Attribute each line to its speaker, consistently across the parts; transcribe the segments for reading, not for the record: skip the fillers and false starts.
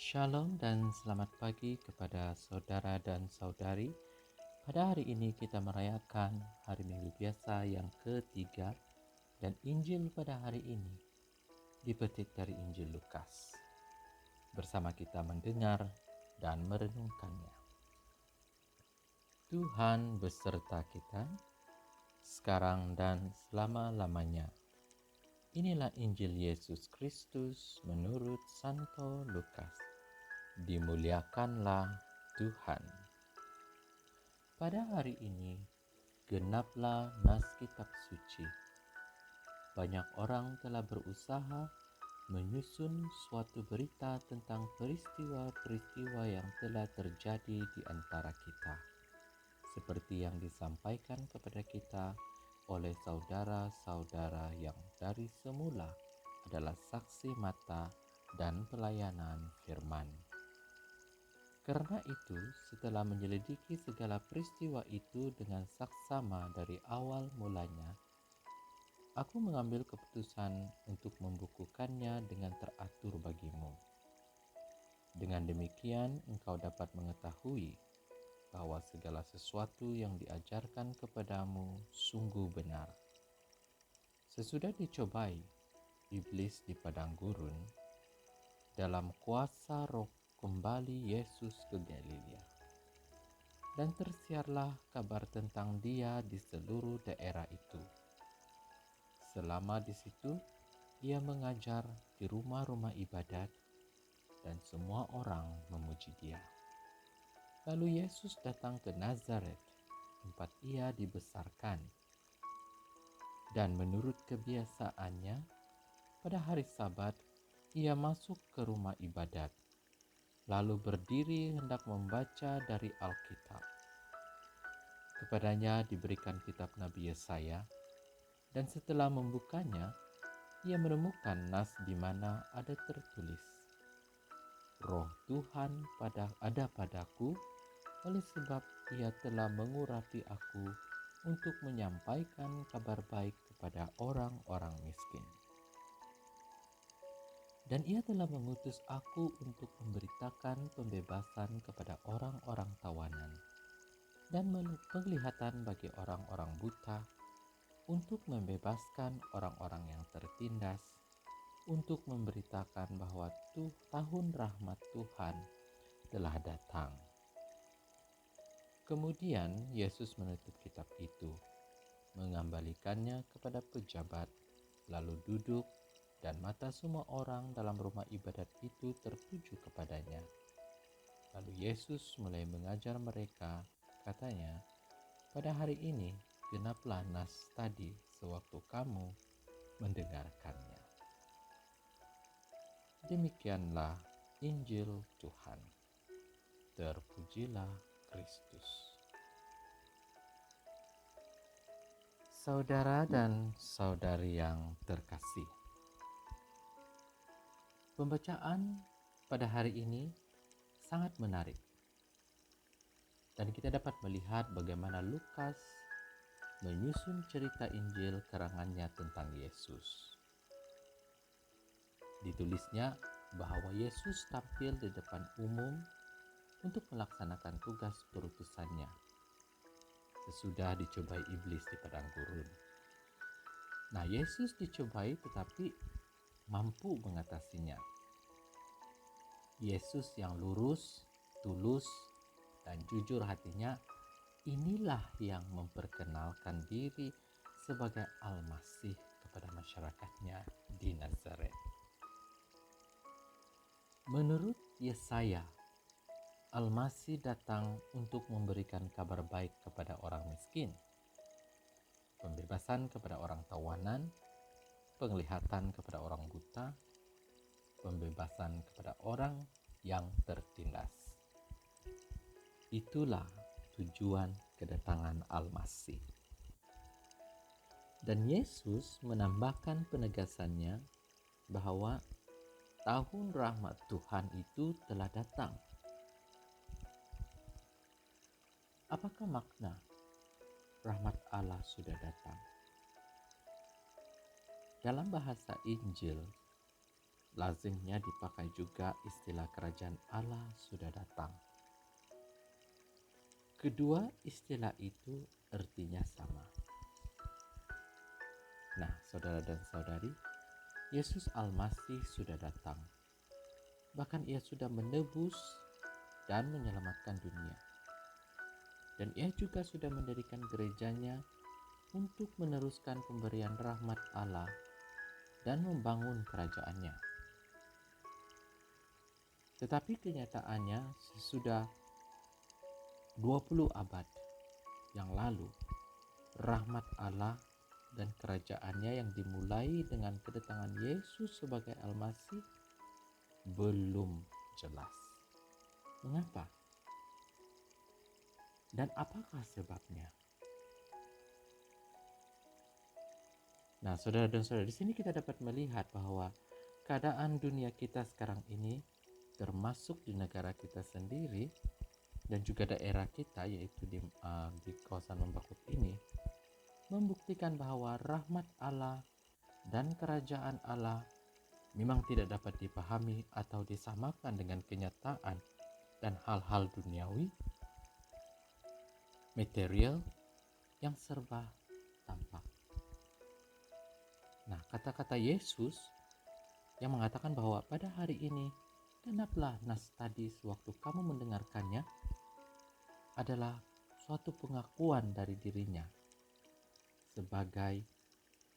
Speaker 1: Shalom dan selamat pagi kepada saudara dan saudari. Pada hari ini kita merayakan hari Minggu Biasa yang ketiga dan Injil pada hari ini dipetik dari Injil Lukas. Bersama kita mendengar dan merenungkannya. Tuhan beserta kita sekarang dan selama-lamanya. Inilah Injil Yesus Kristus menurut Santo Lukas. Dimuliakanlah Tuhan. Pada hari ini, genaplah nas kitab suci. Banyak orang telah berusaha menyusun suatu berita tentang peristiwa-peristiwa yang telah terjadi di antara kita, seperti yang disampaikan kepada kita oleh saudara-saudara yang dari semula adalah saksi mata dan pelayanan firman. Karena itu, setelah menyelidiki segala peristiwa itu dengan saksama dari awal mulanya, aku mengambil keputusan untuk membukukannya dengan teratur bagimu. Dengan demikian, engkau dapat mengetahui bahwa segala sesuatu yang diajarkan kepadamu sungguh benar. Sesudah dicobai iblis di padang gurun, dalam kuasa Roh kembali Yesus ke Galilea. Dan tersiarlah kabar tentang dia di seluruh daerah itu. Selama di situ, ia mengajar di rumah-rumah ibadat dan semua orang memuji dia. Lalu Yesus datang ke Nazaret, tempat ia dibesarkan. Dan menurut kebiasaannya, pada hari Sabat, ia masuk ke rumah ibadat, lalu berdiri hendak membaca dari Alkitab. Kepadanya diberikan kitab Nabi Yesaya, dan setelah membukanya, ia menemukan nas di mana ada tertulis, Roh Tuhan ada padaku, oleh sebab ia telah mengurapi aku untuk menyampaikan kabar baik kepada orang-orang miskin. Dan ia telah mengutus aku untuk memberitakan pembebasan kepada orang-orang tawanan dan penglihatan bagi orang-orang buta, untuk membebaskan orang-orang yang tertindas, untuk memberitakan bahwa tahun rahmat Tuhan telah datang. Kemudian Yesus menutup kitab itu, mengembalikannya kepada pejabat, lalu duduk, dan mata semua orang dalam rumah ibadat itu tertuju kepadanya. Lalu Yesus mulai mengajar mereka, katanya, pada hari ini genaplah nas tadi sewaktu kamu mendengarkannya. Demikianlah Injil Tuhan. Terpujilah Kristus. Saudara dan saudari yang terkasih, pembacaan pada hari ini sangat menarik. Dan kita dapat melihat bagaimana Lukas menyusun cerita Injil karangannya tentang Yesus. Ditulisnya bahwa Yesus tampil di depan umum untuk melaksanakan tugas perutusannya sesudah dicobai iblis di padang gurun. Nah, Yesus dicobai tetapi mampu mengatasinya. Yesus yang lurus, tulus, dan jujur hatinya, inilah yang memperkenalkan diri sebagai Al-Masih kepada masyarakatnya di Nazaret. Menurut Yesaya, Al-Masih datang untuk memberikan kabar baik kepada orang miskin, pembebasan kepada orang tawanan, penglihatan kepada orang buta, pembebasan kepada orang yang tertindas. Itulah tujuan kedatangan Al-Masih. Dan Yesus menambahkan penegasannya bahwa tahun rahmat Tuhan itu telah datang. Apakah makna rahmat Allah sudah datang? Dalam bahasa Injil, lazimnya dipakai juga istilah kerajaan Allah sudah datang. Kedua istilah itu artinya sama. Nah, saudara dan saudari, Yesus Almasih sudah datang. Bahkan ia sudah menebus dan menyelamatkan dunia. Dan ia juga sudah mendirikan gerejanya untuk meneruskan pemberian rahmat Allah dan membangun kerajaannya. Tetapi kenyataannya sesudah 20 abad yang lalu, rahmat Allah dan kerajaannya yang dimulai dengan kedatangan Yesus sebagai Almasih belum jelas. Mengapa? Dan apakah sebabnya? Nah, saudara dan saudara, di sini kita dapat melihat bahwa keadaan dunia kita sekarang ini, termasuk di negara kita sendiri dan juga daerah kita, yaitu di kawasan Membakut ini, membuktikan bahwa rahmat Allah dan kerajaan Allah memang tidak dapat dipahami atau disamakan dengan kenyataan dan hal-hal duniawi, material yang serba tampak. Nah, kata-kata Yesus yang mengatakan bahwa pada hari ini genaplah nas tadi sewaktu kamu mendengarkannya adalah suatu pengakuan dari dirinya sebagai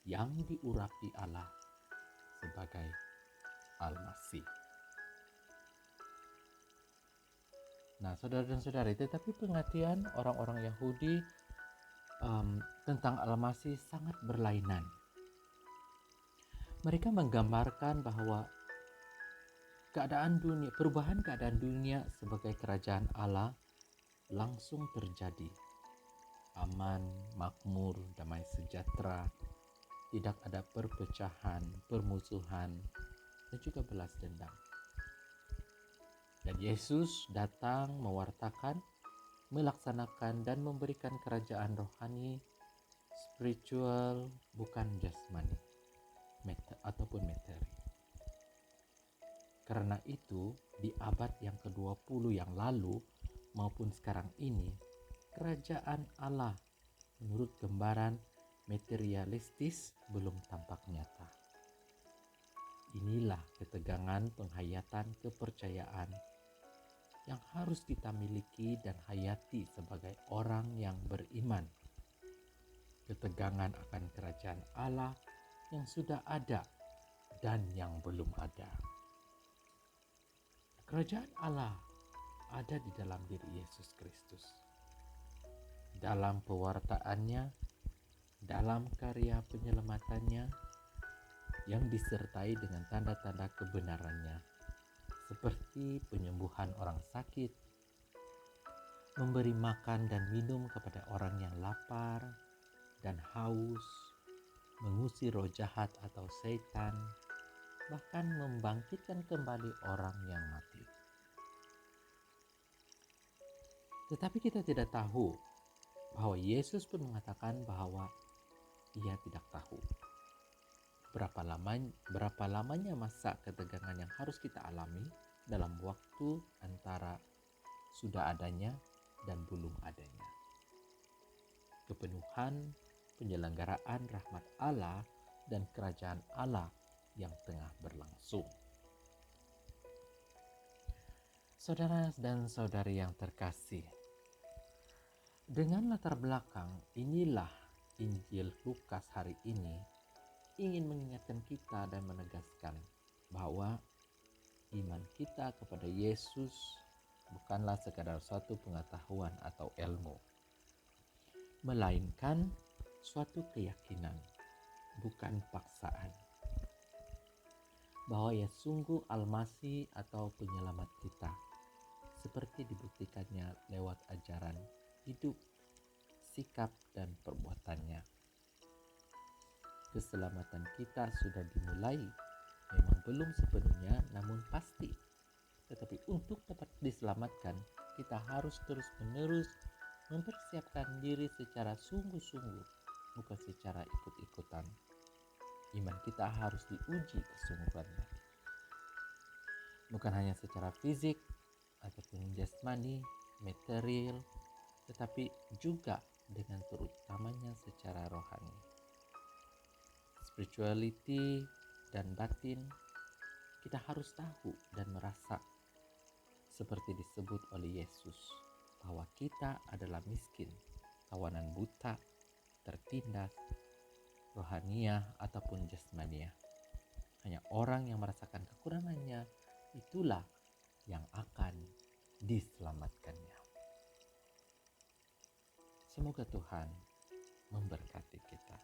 Speaker 1: yang diurapi Allah sebagai Almasih. Nah, saudara dan saudari, tetapi pengertian orang-orang Yahudi tentang Almasih sangat berlainan. Mereka menggambarkan bahwa perubahan keadaan dunia sebagai kerajaan Allah langsung terjadi. Aman, makmur, damai sejahtera, tidak ada perpecahan, permusuhan, dan juga balas dendam. Dan Yesus datang mewartakan, melaksanakan, dan memberikan kerajaan rohani, spiritual, bukan jasmani ataupun materi. Karena itu, di abad yang ke-20 yang lalu maupun sekarang ini, kerajaan Allah menurut gambaran materialistis belum tampak nyata. Inilah ketegangan penghayatan kepercayaan yang harus kita miliki dan hayati sebagai orang yang beriman. Ketegangan akan kerajaan Allah yang sudah ada dan yang belum ada. Kerajaan Allah ada di dalam diri Yesus Kristus. Dalam pewartaannya, dalam karya penyelamatannya yang disertai dengan tanda-tanda kebenarannya, seperti penyembuhan orang sakit, memberi makan dan minum kepada orang yang lapar dan haus, mengusir roh jahat atau setan, bahkan membangkitkan kembali orang yang mati. Tetapi kita tidak tahu bahwa Yesus pun mengatakan bahwa ia tidak tahu berapa lamanya masa ketegangan yang harus kita alami dalam waktu antara sudah adanya dan belum adanya. Kepenuhan penyelenggaraan rahmat Allah dan kerajaan Allah yang tengah berlangsung. Saudara dan saudari yang terkasih, dengan latar belakang inilah Injil Lukas hari ini ingin mengingatkan kita dan menegaskan bahwa iman kita kepada Yesus bukanlah sekadar suatu pengetahuan atau ilmu, melainkan suatu keyakinan, bukan paksaan, bahwa ia sungguh Almasih atau penyelamat kita, seperti dibuktikannya lewat ajaran hidup, sikap, dan perbuatannya. Keselamatan kita sudah dimulai, memang belum sepenuhnya, namun pasti. Tetapi untuk dapat diselamatkan, kita harus terus-menerus mempersiapkan diri secara sungguh-sungguh, bukan secara ikut-ikutan. Iman kita harus diuji kesungguhannya. Bukan hanya secara fisik ataupun jasmani, material, tetapi juga dengan terutamanya secara rohani. Spirituality dan batin kita harus tahu dan merasa seperti disebut oleh Yesus bahwa kita adalah miskin, tawanan buta, tertindas, rohaniah ataupun jasmaniah. Hanya orang yang merasakan kekurangannya itulah yang akan diselamatkannya. Semoga Tuhan memberkati kita.